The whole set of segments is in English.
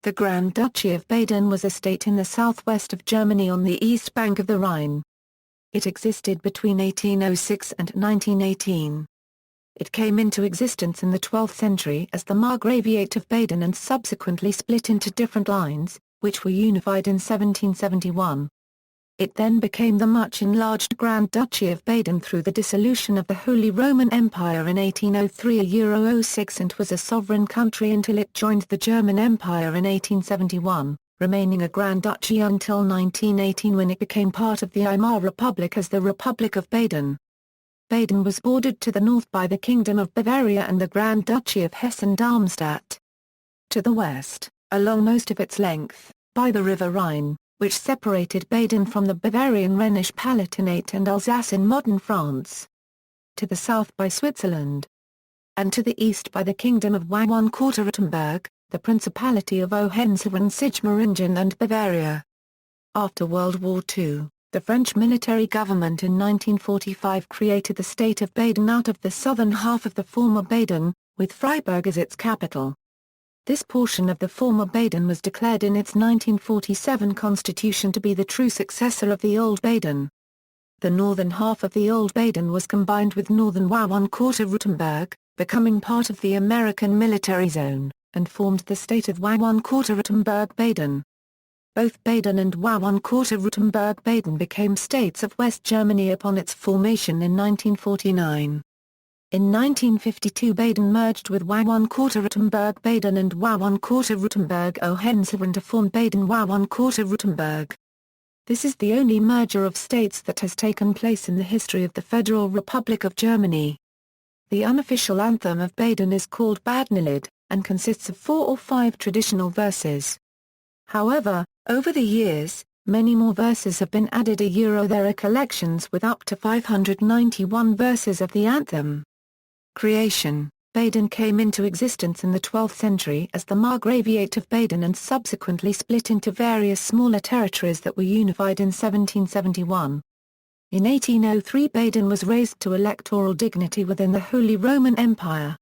The Grand Duchy of Baden was a state in the southwest of Germany on the east bank of the Rhine. It existed between 1806 and 1918. It came into existence in the 12th century as the Margraviate of Baden and subsequently split into different lines, which were unified in 1771. It then became the much-enlarged Grand Duchy of Baden through the dissolution of the Holy Roman Empire in 1803-06 and was a sovereign country until it joined the German Empire in 1871, remaining a Grand Duchy until 1918 when it became part of the Weimar Republic as the Republic of Baden. Baden was bordered to the north by the Kingdom of Bavaria and the Grand Duchy of Hessen-Darmstadt. To the west, along most of its length, by the River Rhine, which separated Baden from the Bavarian Rhenish Palatinate and Alsace in modern France. To the south by Switzerland. And to the east by the Kingdom of Württemberg, the Principality of Hohenzollern-Sigmaringen and Bavaria. After World War II, the French military government in 1945 created the state of Baden out of the southern half of the former Baden, with Freiburg as its capital. This portion of the former Baden was declared in its 1947 constitution to be the true successor of the old Baden. The northern half of the old Baden was combined with northern Württemberg, becoming part of the American military zone, and formed the state of Württemberg-Baden. Both Baden and Württemberg-Baden became states of West Germany upon its formation in 1949. In 1952 Baden merged with Württemberg-Baden and Württemberg-Hohenzollern to form Baden-Württemberg. This is the only merger of states that has taken place in the history of the Federal Republic of Germany. The unofficial anthem of Baden is called Badenlied, and consists of 4 or 5 traditional verses. However, over the years, many more verses have been added. There are collections with up to 591 verses of the anthem. Creation: Baden came into existence in the 12th century as the Margraviate of Baden and subsequently split into various smaller territories that were unified in 1771. In 1803 Baden was raised to electoral dignity within the Holy Roman Empire.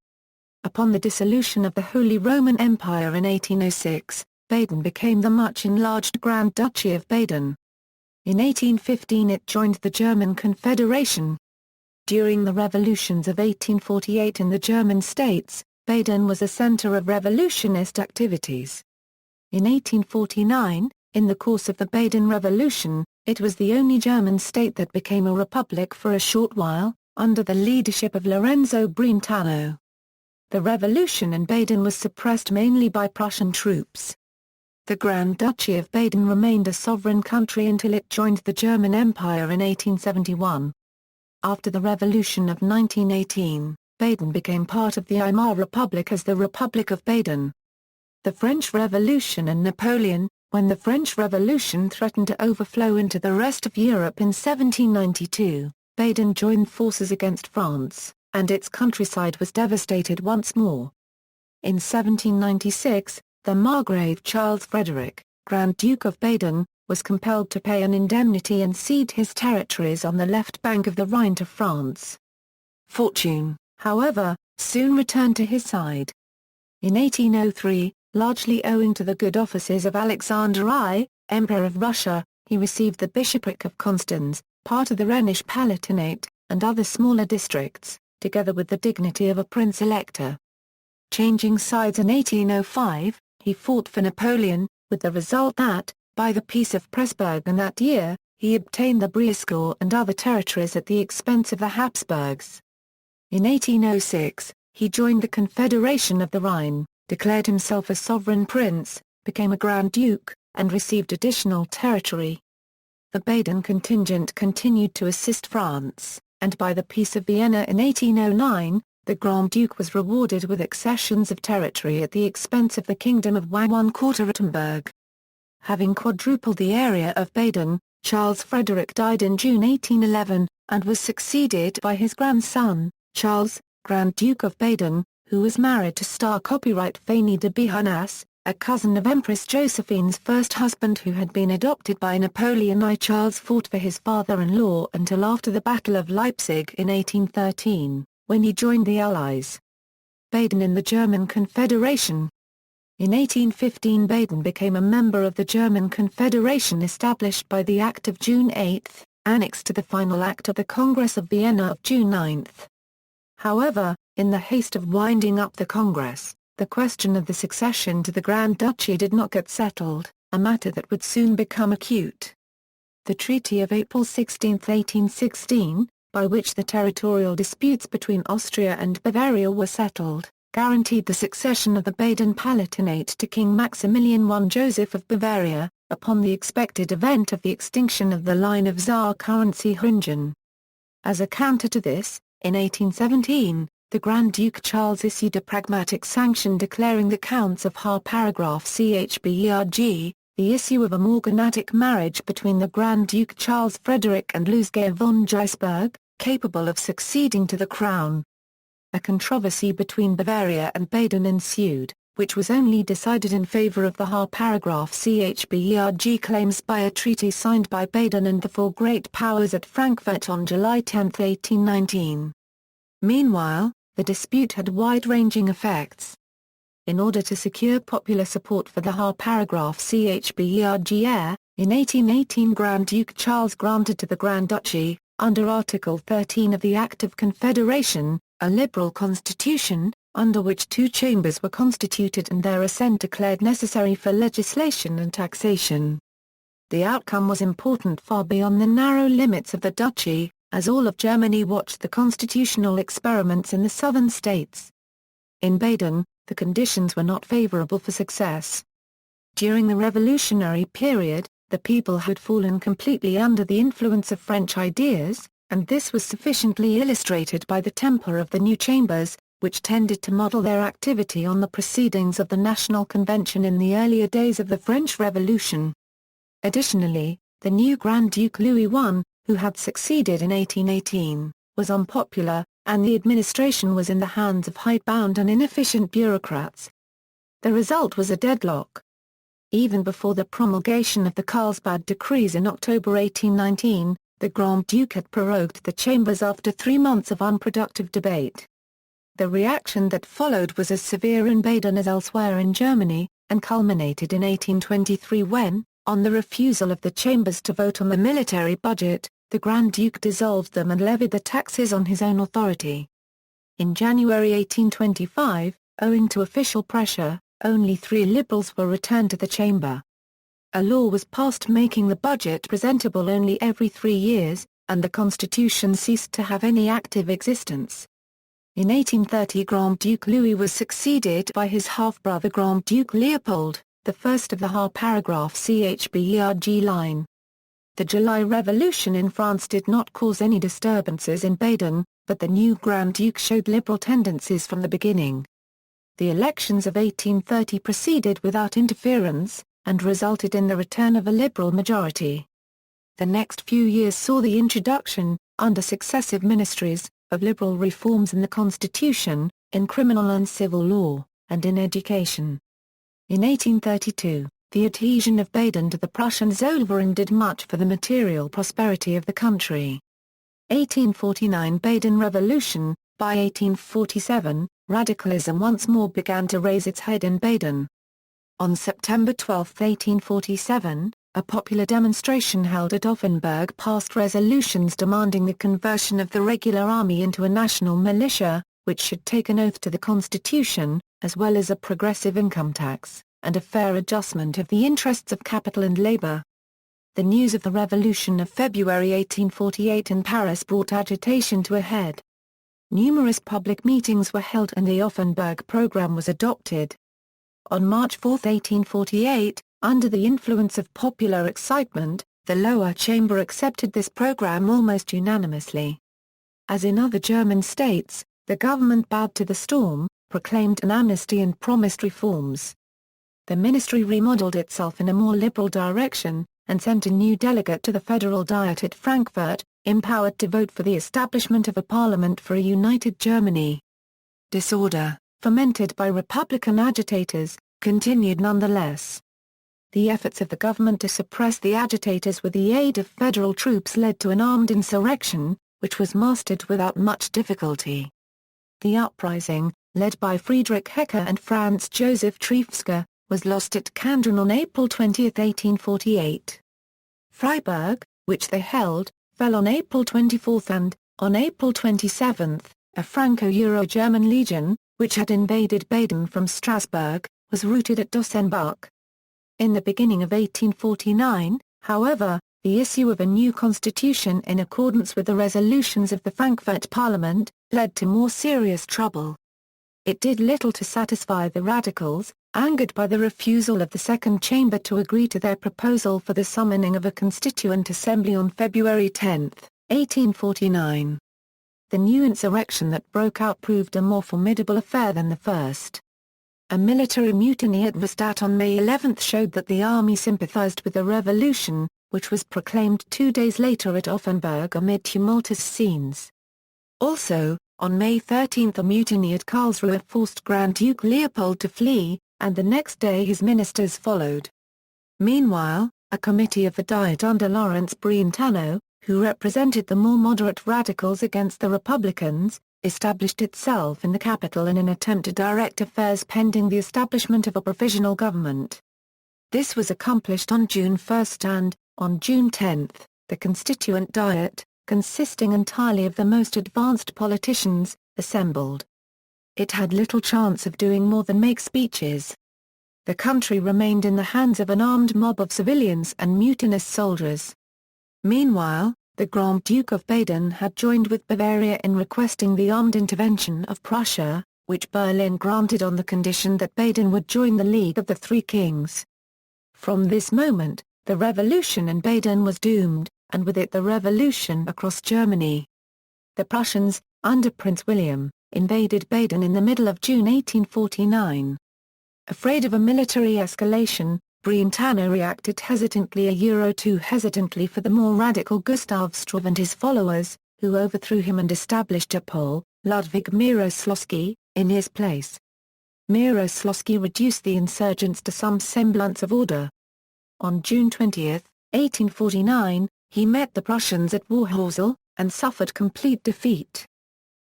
Upon the dissolution of the Holy Roman Empire in 1806, Baden became the much-enlarged Grand Duchy of Baden. In 1815 it joined the German Confederation. During the revolutions of 1848 in the German states, Baden was a center of revolutionist activities. In 1849, in the course of the Baden Revolution, it was the only German state that became a republic for a short while, under the leadership of Lorenzo Brentano. The revolution in Baden was suppressed mainly by Prussian troops. The Grand Duchy of Baden remained a sovereign country until it joined the German Empire in 1871. After the Revolution of 1918, Baden became part of the Weimar Republic as the Republic of Baden. The French Revolution and Napoleon: when the French Revolution threatened to overflow into the rest of Europe in 1792, Baden joined forces against France, and its countryside was devastated once more. In 1796, the Margrave Charles Frederick, Grand Duke of Baden, was compelled to pay an indemnity and cede his territories on the left bank of the Rhine to France. Fortune, however, soon returned to his side. In 1803, largely owing to the good offices of Alexander I, Emperor of Russia, he received the bishopric of Constance, part of the Rhenish Palatinate, and other smaller districts, together with the dignity of a prince-elector. Changing sides in 1805, he fought for Napoleon, with the result that, by the Peace of Pressburg in that year, he obtained the Breisgau and other territories at the expense of the Habsburgs. In 1806, he joined the Confederation of the Rhine, declared himself a sovereign prince, became a Grand Duke, and received additional territory. The Baden contingent continued to assist France, and by the Peace of Vienna in 1809, the Grand Duke was rewarded with accessions of territory at the expense of the Kingdom of Württemberg. Having quadrupled the area of Baden, Charles Frederick died in June 1811, and was succeeded by his grandson, Charles, Grand Duke of Baden, who was married to star copyright Fanny de Beauharnais, a cousin of Empress Josephine's first husband who had been adopted by Napoleon I. Charles fought for his father-in-law until after the Battle of Leipzig in 1813, when he joined the Allies. Baden in the German Confederation. In 1815 Baden became a member of the German Confederation established by the Act of June 8, annexed to the final Act of the Congress of Vienna of June 9. However, in the haste of winding up the Congress, the question of the succession to the Grand Duchy did not get settled, a matter that would soon become acute. The Treaty of April 16, 1816, by which the territorial disputes between Austria and Bavaria were settled, guaranteed the succession of the Baden Palatinate to King Maximilian I Joseph of Bavaria, upon the expected event of the extinction of the line of Tsar currency Hohenzollern. As a counter to this, in 1817, the Grand Duke Charles issued a pragmatic sanction declaring the Counts of Haar paragraph Chberg, the issue of a morganatic marriage between the Grand Duke Charles Frederick and Luisgeir von Gisberg, capable of succeeding to the crown. A controversy between Bavaria and Baden ensued, which was only decided in favor of the Haar paragraph Chberg claims by a treaty signed by Baden and the four great powers at Frankfurt on July 10, 1819. Meanwhile, the dispute had wide-ranging effects. In order to secure popular support for the Haar paragraph Chberg, in 1818 Grand Duke Charles granted to the Grand Duchy, under Article 13 of the Act of Confederation, a liberal constitution, under which two chambers were constituted and their assent declared necessary for legislation and taxation. The outcome was important far beyond the narrow limits of the duchy, as all of Germany watched the constitutional experiments in the southern states. In Baden, the conditions were not favorable for success. During the revolutionary period, the people had fallen completely under the influence of French ideas, and this was sufficiently illustrated by the temper of the new chambers, which tended to model their activity on the proceedings of the National Convention in the earlier days of the French Revolution. Additionally, the new Grand Duke Louis I, who had succeeded in 1818, was unpopular, and the administration was in the hands of hidebound and inefficient bureaucrats. The result was a deadlock. Even before the promulgation of the Carlsbad decrees in October 1819, the Grand Duke had prorogued the chambers after 3 months of unproductive debate. The reaction that followed was as severe in Baden as elsewhere in Germany, and culminated in 1823 when, on the refusal of the chambers to vote on the military budget, the Grand Duke dissolved them and levied the taxes on his own authority. In January 1825, owing to official pressure, only 3 liberals were returned to the chamber. A law was passed making the budget presentable only every 3 years, and the constitution ceased to have any active existence. In 1830 Grand Duke Louis was succeeded by his half-brother Grand Duke Leopold, the first of the Haar paragraph Chberg line. The July Revolution in France did not cause any disturbances in Baden, but the new Grand Duke showed liberal tendencies from the beginning. The elections of 1830 proceeded without interference, and resulted in the return of a liberal majority. The next few years saw the introduction, under successive ministries, of liberal reforms in the constitution, in criminal and civil law, and in education. In 1832, the adhesion of Baden to the Prussian Zollverein did much for the material prosperity of the country. 1849 Baden Revolution. By 1847, radicalism once more began to raise its head in Baden. On September 12, 1847, a popular demonstration held at Offenburg passed resolutions demanding the conversion of the regular army into a national militia, which should take an oath to the constitution, as well as a progressive income tax, and a fair adjustment of the interests of capital and labor. The news of the Revolution of February 1848 in Paris brought agitation to a head. Numerous public meetings were held and the Offenburg program was adopted. On March 4, 1848, under the influence of popular excitement, the lower chamber accepted this program almost unanimously. As in other German states, the government bowed to the storm, proclaimed an amnesty and promised reforms. The ministry remodeled itself in a more liberal direction, and sent a new delegate to the Federal Diet at Frankfurt, empowered to vote for the establishment of a parliament for a united Germany. Disorder, fomented by Republican agitators, continued nonetheless. The efforts of the government to suppress the agitators with the aid of federal troops led to an armed insurrection, which was mastered without much difficulty. The uprising, led by Friedrich Hecker and Franz Joseph Triefske, was lost at Kandern on April 20, 1848. Freiburg, which they held, fell on April 24 and, on April 27, a Franco-Euro-German legion, which had invaded Baden from Strasbourg, was routed at Dossenbach. In the beginning of 1849, however, the issue of a new constitution in accordance with the resolutions of the Frankfurt Parliament, led to more serious trouble. It did little to satisfy the radicals, angered by the refusal of the Second Chamber to agree to their proposal for the summoning of a Constituent Assembly on February 10, 1849. The new insurrection that broke out proved a more formidable affair than the first. A military mutiny at Rastatt on May 11 showed that the army sympathized with the revolution, which was proclaimed 2 days later at Offenburg amid tumultuous scenes. Also, on May 13 a mutiny at Karlsruhe forced Grand Duke Leopold to flee, and the next day his ministers followed. Meanwhile, a committee of the Diet under Lawrence Brentano, who represented the more moderate radicals against the Republicans, established itself in the capital in an attempt to direct affairs pending the establishment of a provisional government. This was accomplished on June 1 and, on June 10, the Constituent Diet, consisting entirely of the most advanced politicians, assembled. It had little chance of doing more than make speeches. The country remained in the hands of an armed mob of civilians and mutinous soldiers. Meanwhile, the Grand Duke of Baden had joined with Bavaria in requesting the armed intervention of Prussia, which Berlin granted on the condition that Baden would join the League of the Three Kings. From this moment, the revolution in Baden was doomed, and with it the revolution across Germany. The Prussians, under Prince William, invaded Baden in the middle of June 1849. Afraid of a military escalation, Brentano reacted hesitantly too hesitantly for the more radical Gustav Struve and his followers, who overthrew him and established a Pole, Ludwig Mieroslawski, in his place. Mieroslawski reduced the insurgents to some semblance of order. On June 20, 1849, he met the Prussians at Warhäusl, and suffered complete defeat.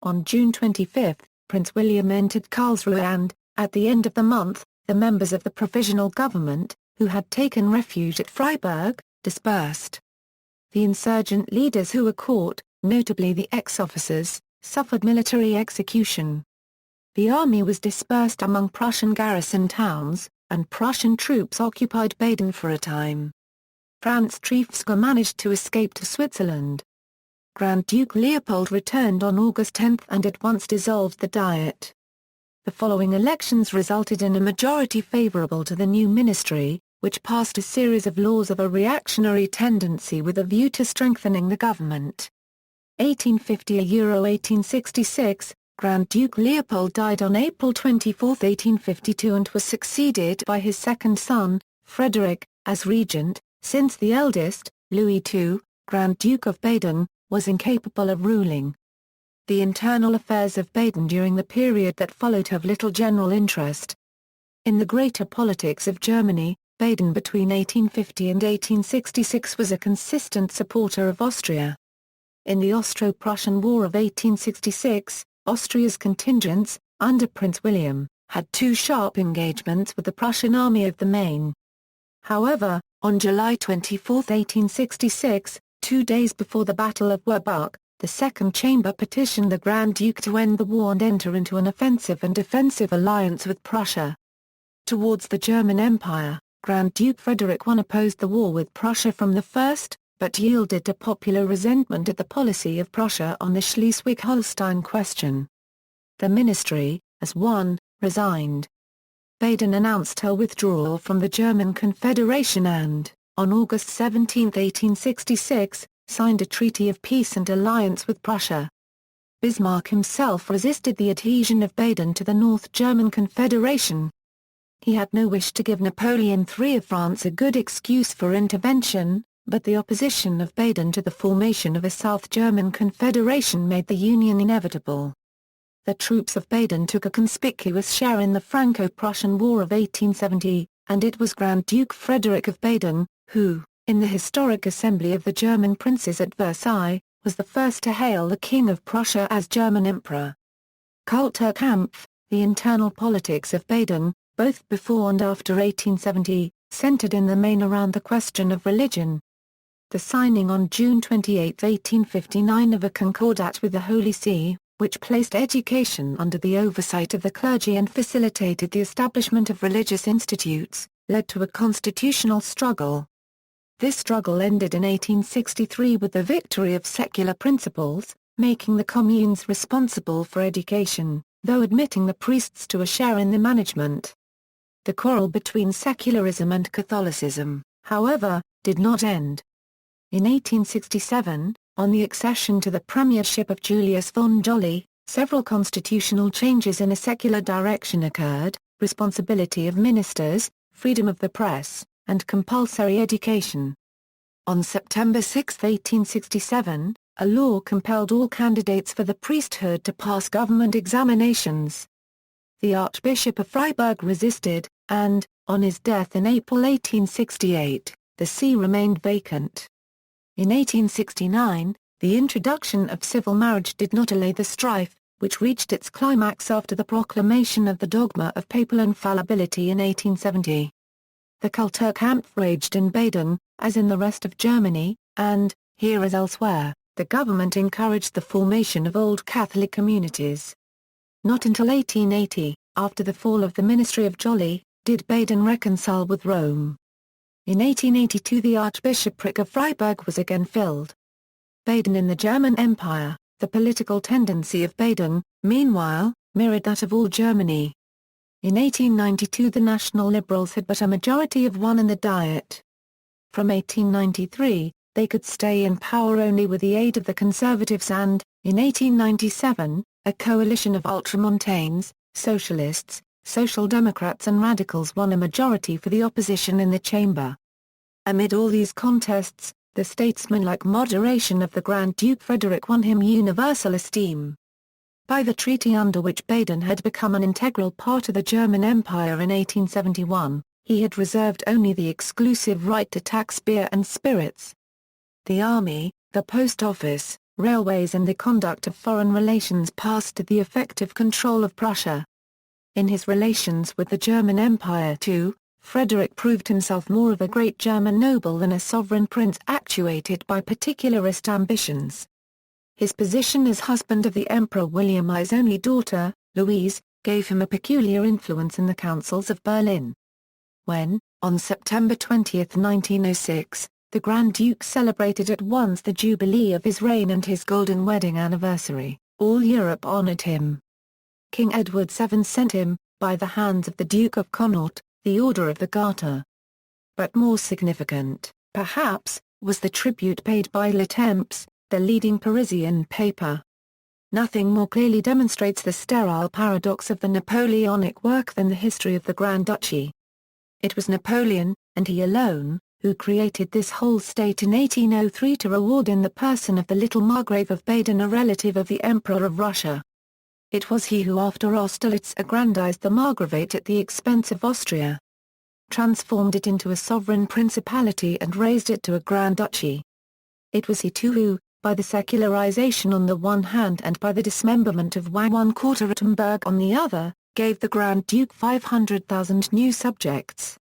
On June 25, Prince William entered Karlsruhe and, at the end of the month, the members of the provisional government, who had taken refuge at Freiburg, dispersed. The insurgent leaders who were caught, notably the ex-officers, suffered military execution. The army was dispersed among Prussian garrison towns, and Prussian troops occupied Baden for a time. Franz Triefske managed to escape to Switzerland. Grand Duke Leopold returned on August 10 and at once dissolved the Diet. The following elections resulted in a majority favorable to the new ministry, which passed a series of laws of a reactionary tendency with a view to strengthening the government. 1850–1866, Grand Duke Leopold died on April 24, 1852 and was succeeded by his second son, Frederick, as regent, since the eldest, Louis II, Grand Duke of Baden, was incapable of ruling. The internal affairs of Baden during the period that followed have little general interest. In the greater politics of Germany, Baden between 1850 and 1866 was a consistent supporter of Austria. In the Austro-Prussian War of 1866, Austria's contingents, under Prince William, had two sharp engagements with the Prussian Army of the Main. However, on July 24, 1866, 2 days before the Battle of Werbach, the Second Chamber petitioned the Grand Duke to end the war and enter into an offensive and defensive alliance with Prussia. Towards the German Empire, Grand Duke Frederick I opposed the war with Prussia from the first, but yielded to popular resentment at the policy of Prussia on the Schleswig-Holstein question. The ministry, as one, resigned. Baden announced her withdrawal from the German Confederation and, on August 17, 1866, signed a treaty of peace and alliance with Prussia. Bismarck himself resisted the adhesion of Baden to the North German Confederation. He had no wish to give Napoleon III of France a good excuse for intervention, but the opposition of Baden to the formation of a South German Confederation made the union inevitable. The troops of Baden took a conspicuous share in the Franco-Prussian War of 1870, and it was Grand Duke Frederick of Baden, who, in the historic assembly of the German princes at Versailles, was the first to hail the King of Prussia as German Emperor. Kulturkampf, The internal politics of Baden, both before and after 1870, centered in the main around the question of religion. The signing on June 28, 1859 of a concordat with the Holy See, which placed education under the oversight of the clergy and facilitated the establishment of religious institutes, led to a constitutional struggle. This struggle ended in 1863 with the victory of secular principles, making the communes responsible for education, though admitting the priests to a share in the management. The quarrel between secularism and Catholicism, however, did not end. In 1867, on the accession to the premiership of Julius von Jolly, several constitutional changes in a secular direction occurred: responsibility of ministers, freedom of the press, and compulsory education. On September 6, 1867, a law compelled all candidates for the priesthood to pass government examinations. The Archbishop of Freiburg resisted, and, on his death in April 1868, the see remained vacant. In 1869, the introduction of civil marriage did not allay the strife, which reached its climax after the proclamation of the dogma of papal infallibility in 1870. The Kulturkampf raged in Baden, as in the rest of Germany, and, here as elsewhere, the government encouraged the formation of Old Catholic communities. Not until 1880, after the fall of the Ministry of Jolly, did Baden reconcile with Rome. In 1882 the Archbishopric of Freiburg was again filled. Baden in the German Empire, the political tendency of Baden, meanwhile, mirrored that of all Germany. In 1892 the National Liberals had but a majority of one in the Diet. From 1893, they could stay in power only with the aid of the Conservatives and, in 1897, a coalition of ultramontanes, socialists, Social Democrats and Radicals won a majority for the opposition in the chamber. Amid all these contests, the statesmanlike moderation of the Grand Duke Frederick won him universal esteem. By the treaty under which Baden had become an integral part of the German Empire in 1871, he had reserved only the exclusive right to tax beer and spirits. The army, the post office, railways and the conduct of foreign relations passed to the effective control of Prussia. In his relations with the German Empire too, Frederick proved himself more of a great German noble than a sovereign prince actuated by particularist ambitions. His position as husband of the Emperor William I's only daughter, Louise, gave him a peculiar influence in the councils of Berlin. When, on September 20, 1906, the Grand Duke celebrated at once the jubilee of his reign and his golden wedding anniversary, all Europe honored him. King Edward VII sent him, by the hands of the Duke of Connaught, the Order of the Garter. But more significant, perhaps, was the tribute paid by Le Temps, the leading Parisian paper. Nothing more clearly demonstrates the sterile paradox of the Napoleonic work than the history of the Grand Duchy. It was Napoleon, and he alone, who created this whole state in 1803 to reward in the person of the little Margrave of Baden, a relative of the Emperor of Russia. It was he who after Austerlitz aggrandized the Margraviate at the expense of Austria, transformed it into a sovereign principality and raised it to a Grand Duchy. It was he too who, by the secularization on the one hand and by the dismemberment of Württemberg on the other, gave the Grand Duke 500,000 new subjects.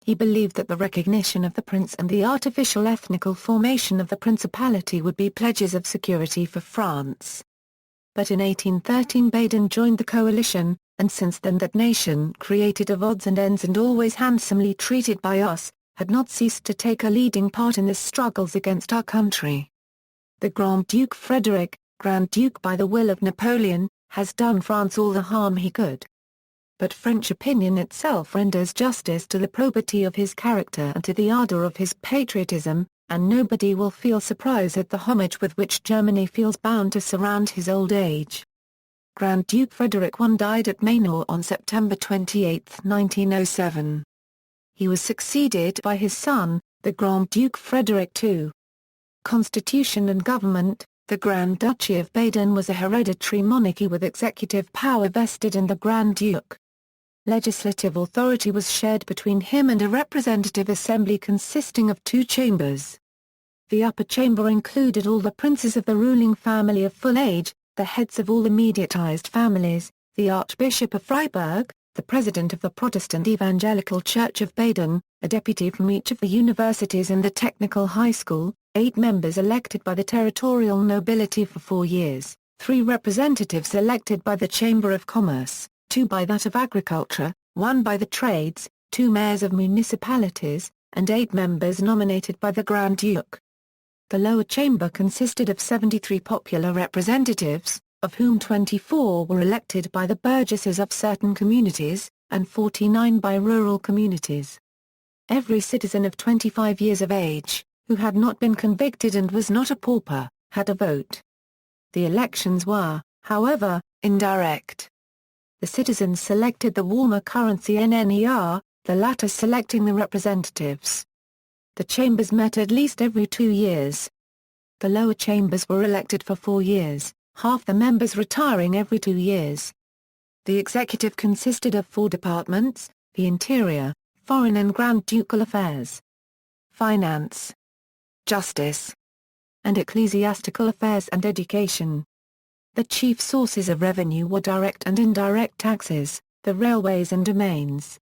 He believed that the recognition of the prince and the artificial ethnical formation of the principality would be pledges of security for France. But in 1813 Baden joined the coalition, and since then that nation created of odds and ends and always handsomely treated by us, had not ceased to take a leading part in the struggles against our country. The Grand Duke Frederick, Grand Duke by the will of Napoleon, has done France all the harm he could. But French opinion itself renders justice to the probity of his character and to the ardor of his patriotism, and nobody will feel surprise at the homage with which Germany feels bound to surround his old age. Grand Duke Frederick I died at Mainau on September 28, 1907. He was succeeded by his son, the Grand Duke Frederick II. Constitution and government. The Grand Duchy of Baden was a hereditary monarchy with executive power vested in the Grand Duke. Legislative authority was shared between him and a representative assembly consisting of two chambers. The upper chamber included all the princes of the ruling family of full age, the heads of all the mediatized families, the Archbishop of Freiburg, the president of the Protestant Evangelical Church of Baden, a deputy from each of the universities and the technical high school, 8 members elected by the territorial nobility for 4 years, 3 representatives elected by the Chamber of Commerce, 2 by that of Agriculture, 1 by the Trades, 2 mayors of municipalities, and 8 members nominated by the Grand Duke. The lower chamber consisted of 73 popular representatives, of whom 24 were elected by the burgesses of certain communities, and 49 by rural communities. Every citizen of 25 years of age, who had not been convicted and was not a pauper, had a vote. The elections were, however, indirect. The citizens selected the Weimar currency NNER, the latter selecting the representatives. The chambers met at least every 2 years. The lower chambers were elected for 4 years, half the members retiring every 2 years. The executive consisted of 4 departments: the Interior, Foreign and Grand Ducal Affairs, Finance, Justice, and Ecclesiastical Affairs and Education. The chief sources of revenue were direct and indirect taxes, the railways and domains.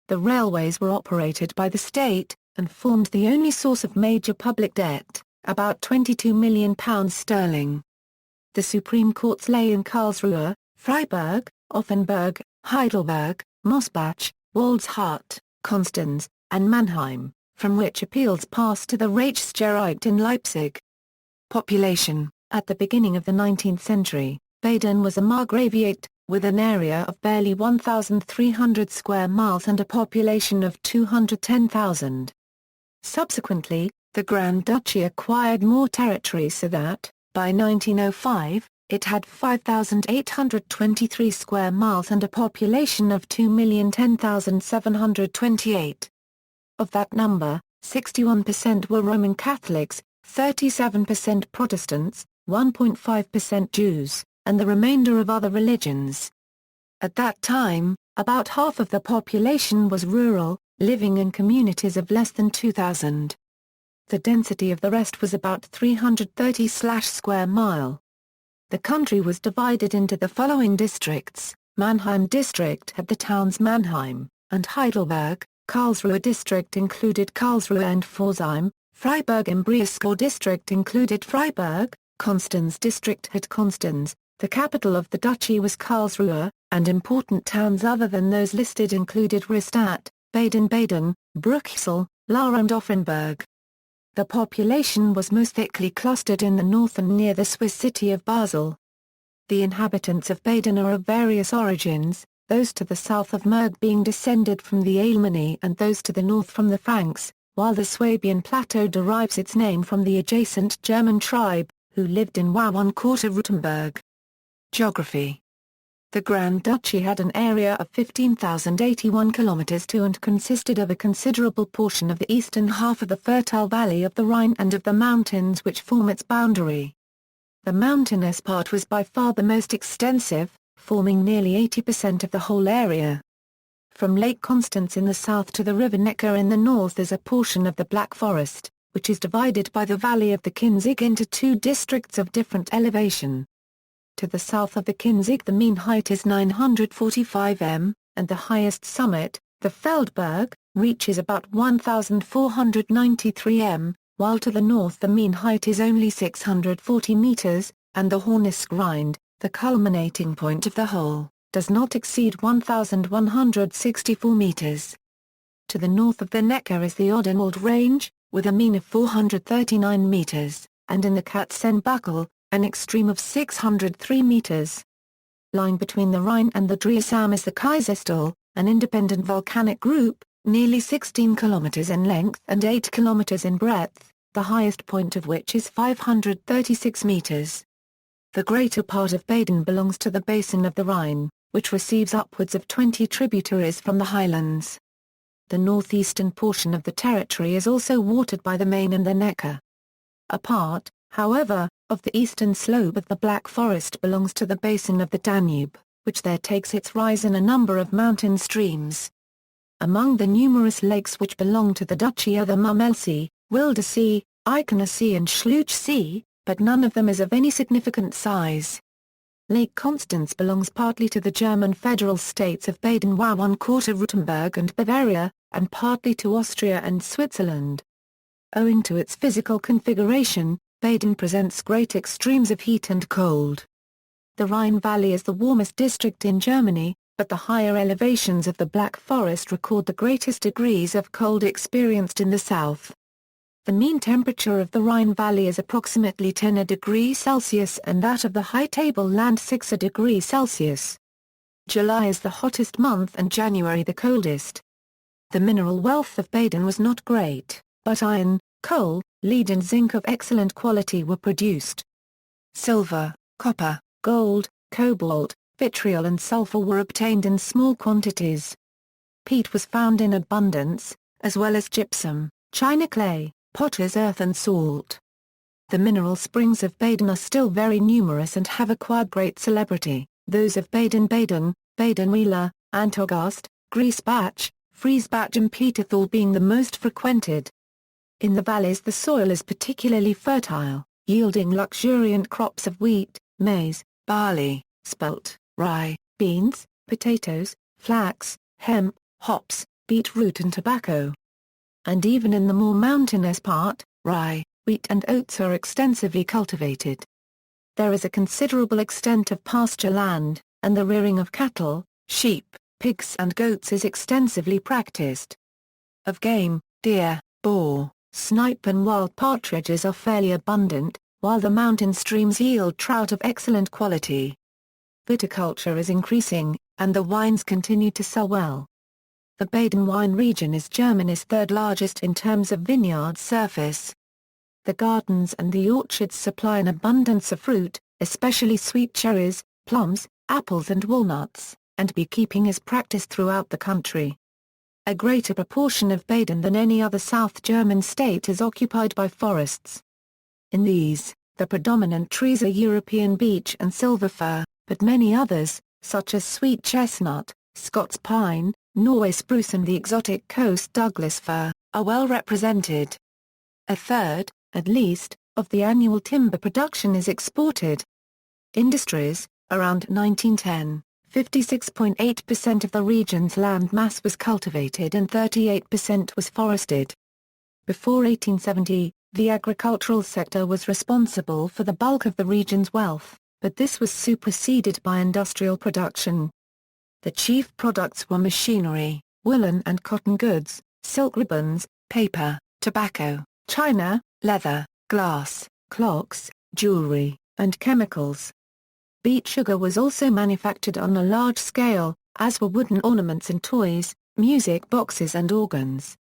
The railways were operated by the state, and formed the only source of major public debt, about £22 million. The Supreme Courts lay in Karlsruhe, Freiburg, Offenburg, Heidelberg, Mosbach, Waldshut, Konstanz, and Mannheim, from which appeals passed to the Reichsgericht in Leipzig. Population: at the beginning of the 19th century, Baden was a margraviate, with an area of barely 1,300 square miles and a population of 210,000. Subsequently, the Grand Duchy acquired more territory so that, by 1905, it had 5,823 square miles and a population of 2,010,728. Of that number, 61% were Roman Catholics, 37% Protestants, 1.5% Jews, and the remainder of other religions. At that time, about half of the population was rural, living in communities of less than 2,000. The density of the rest was about 330 square mile. The country was divided into the following districts: Mannheim District had the towns Mannheim and Heidelberg, Karlsruhe District included Karlsruhe and Pforzheim, Freiburg im Breisgau District included Freiburg, Konstanz District had Konstanz, the capital of the duchy was Karlsruhe, and important towns other than those listed included Rastatt, Baden-Baden, Bruchsal, Lahr and Offenburg. The population was most thickly clustered in the north and near the Swiss city of Basel. The inhabitants of Baden are of various origins, those to the south of Murg being descended from the Alemanni and those to the north from the Franks, while the Swabian plateau derives its name from the adjacent German tribe, who lived in Wau Court of Württemberg. Geography: the Grand Duchy had an area of 15,081 km² and consisted of a considerable portion of the eastern half of the fertile valley of the Rhine and of the mountains which form its boundary. The mountainous part was by far the most extensive, forming nearly 80% of the whole area. From Lake Constance in the south to the River Neckar in the north is a portion of the Black Forest, which is divided by the valley of the Kinzig into 2 districts of different elevation. To the south of the Kinzig the mean height is 945 m, and the highest summit, the Feldberg, reaches about 1,493 m, while to the north the mean height is only 640 meters, and the Hornisgrinde, the culminating point of the whole, does not exceed 1,164 meters. To the north of the Neckar is the Odenwald Range, with a mean of 439 meters, and in the Katzenbuckel, an extreme of 603 meters. Lying between the Rhine and the Dreiecksam is the Kaiserstuhl, an independent volcanic group, nearly 16 kilometers in length and 8 kilometers in breadth, the highest point of which is 536 meters. The greater part of Baden belongs to the basin of the Rhine, which receives upwards of 20 tributaries from the highlands. The northeastern portion of the territory is also watered by the Main and the Neckar. A part, however, of the eastern slope of the Black Forest belongs to the basin of the Danube, which there takes its rise in a number of mountain streams. Among the numerous lakes which belong to the duchy are the Mummelsee, Wildersee, Eichenersee and Schluchsee, but none of them is of any significant size. Lake Constance belongs partly to the German federal states of Baden Württemberg and Bavaria, and partly to Austria and Switzerland. Owing to its physical configuration, Baden presents great extremes of heat and cold. The Rhine Valley is the warmest district in Germany, but the higher elevations of the Black Forest record the greatest degrees of cold experienced in the south. The mean temperature of the Rhine Valley is approximately 10 degrees Celsius and that of the high tableland 6 degrees Celsius. July is the hottest month and January the coldest. The mineral wealth of Baden was not great, but iron, coal, lead and zinc of excellent quality were produced. Silver, copper, gold, cobalt, vitriol and sulfur were obtained in small quantities. Peat was found in abundance, as well as gypsum, china clay, potter's earth and salt. The mineral springs of Baden are still very numerous and have acquired great celebrity, those of Baden-Baden, Baden-Weiler, Antogast, Griesbach, Friesbach and Peterthal being the most frequented. In the valleys the soil is particularly fertile, yielding luxuriant crops of wheat, maize, barley, spelt, rye, beans, potatoes, flax, hemp, hops, beetroot and tobacco. And even in the more mountainous part, rye, wheat and oats are extensively cultivated. There is a considerable extent of pasture land, and the rearing of cattle, sheep, pigs and goats is extensively practiced. Of game, deer, boar, snipe and wild partridges are fairly abundant, while the mountain streams yield trout of excellent quality. Viticulture is increasing, and the wines continue to sell well. The Baden wine region is Germany's third largest in terms of vineyard surface. The gardens and the orchards supply an abundance of fruit, especially sweet cherries, plums, apples and walnuts, and beekeeping is practiced throughout the country. A greater proportion of Baden than any other South German state is occupied by forests. In these, the predominant trees are European beech and silver fir, but many others, such as sweet chestnut, Scots pine, Norway spruce and the exotic coast Douglas fir, are well represented. A third, at least, of the annual timber production is exported. Industries: around 1910, 56.8% of the region's land mass was cultivated and 38% was forested. Before 1870, the agricultural sector was responsible for the bulk of the region's wealth, but this was superseded by industrial production. The chief products were machinery, woolen and cotton goods, silk ribbons, paper, tobacco, china, leather, glass, clocks, jewelry, and chemicals. Beet sugar was also manufactured on a large scale, as were wooden ornaments and toys, music boxes and organs.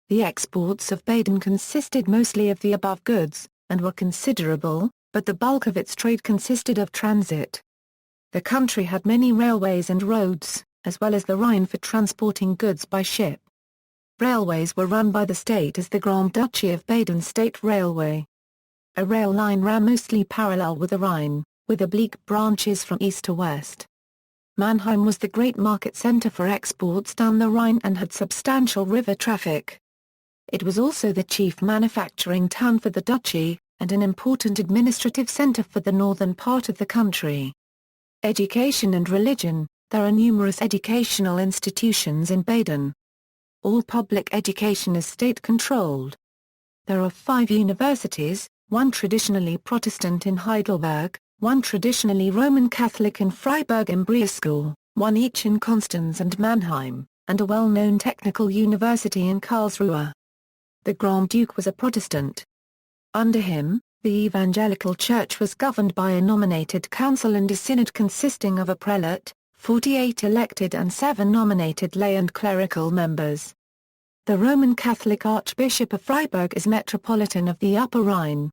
The exports of Baden consisted mostly of the above goods, and were considerable, but the bulk of its trade consisted of transit. The country had many railways and roads, as well as the Rhine for transporting goods by ship. Railways were run by the state as the Grand Duchy of Baden State Railway. A rail line ran mostly parallel with the Rhine, with oblique branches from east to west. Mannheim was the great market centre for exports down the Rhine and had substantial river traffic. It was also the chief manufacturing town for the duchy, and an important administrative centre for the northern part of the country. Education and religion: there are numerous educational institutions in Baden. All public education is state-controlled. There are 5 universities, one traditionally Protestant in Heidelberg, one traditionally Roman Catholic in Freiburg im Breisgau, one each in Konstanz and Mannheim, and a well-known technical university in Karlsruhe. The Grand Duke was a Protestant. Under him, the evangelical church was governed by a nominated council and a synod consisting of a prelate, 48 elected and 7 nominated lay and clerical members. The Roman Catholic Archbishop of Freiburg is Metropolitan of the Upper Rhine.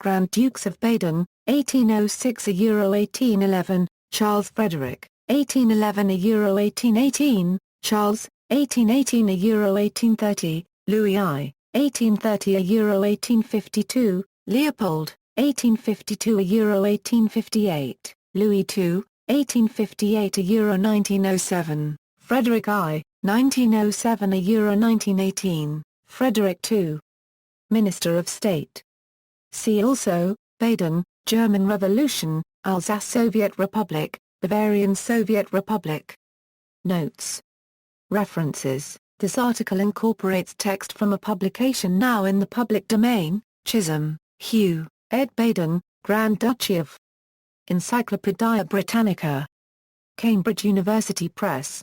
Grand Dukes of Baden, 1806 Euro 1811, Charles Frederick, 1811 Euro 1818, Charles, 1818 Euro 1830, Louis I, 1830 Euro 1852, Leopold, 1852 Euro 1858, Louis II, 1858 Euro 1907, Frederick I, 1907 Euro 1918, Frederick II. Minister of State. See also, Baden, German Revolution, Alsace Soviet Republic, Bavarian Soviet Republic. Notes. References. This article incorporates text from a publication now in the public domain. Chisholm, Hugh, ed. Baden, Grand Duchy of. Encyclopædia Britannica. Cambridge University Press.